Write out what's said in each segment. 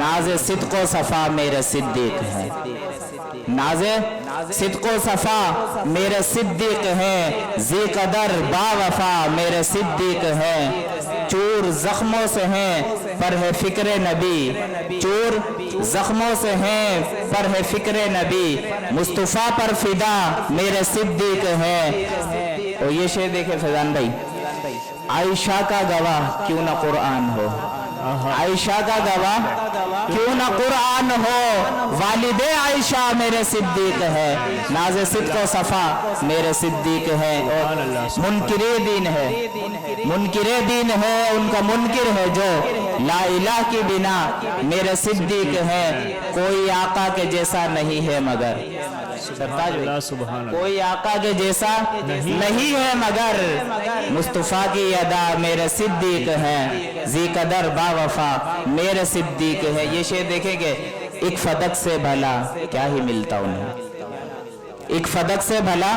नाज़ सिद्क़ व सफ़ा मेरे सिद्दीक़ हैं, नाज़ सिद्क़ व सफ़ा मेरे सिद्दीक़ हैं, ज़ी कदर बावफ़ा मेरे सिद्दीक़ हैं। चूर ज़ख्मों से हैं पर है फ़िक्र नबी, चूर ज़ख्मों से हैं पर है फ़िक्र नबी, मुस्तफ़ा पर फ़िदा मेरे सिद्दीक़ हैं। और ये शेर देखे फैज़ान भाई, आयशा का गवाह क्यों ना कुरान हो, आयशा का गवाह क्यों ना कुरान हो, वालिदे आयशा मेरे सिद्दीक़ है, नाज़े सिद्क़ व सफ़ा मेरे सिद्दीक़ है। और मुनकिरे दीन है, मुनकिरे दीन है, उनका मुनकिर है जो ला इलाह की बिना मेरे सिद्दीक़ है। कोई आका के जैसा नहीं है मगर, कोई आका के जैसा नहीं है मगर, मुस्तफ़ा की अदा मेरे सिद्दीक़ है, ज़ी कदर बावफ़ा मेरे सिद्दीक़ है। ये शेर देखेंगे, एक फदक से भला क्या ही मिलता उन्हें, एक फदक से भला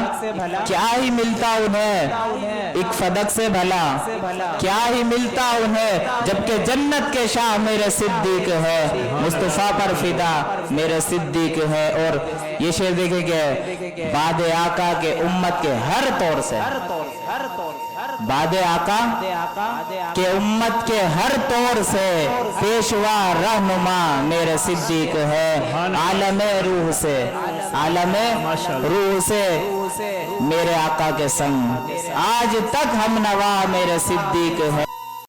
क्या ही मिलता उन्हें, एक फदक से भला क्या ही मिलता उन्हें, जबकि जन्नत के शाह मेरे सिद्दीक़ है, मुस्तफ़ा पर फिदा मेरे सिद्दीक़ है। और ये शेर देखेंगे, बाद आका के उम्मत के हर तौर से, बाद आका के उम्मत के हर तौर से पेशवा रहनुमा मेरे सिद्दीक़ है, आलमे रूह से, आलमे रूह से मेरे आका के संग आज तक हम नवा मेरे सिद्दीक़ है।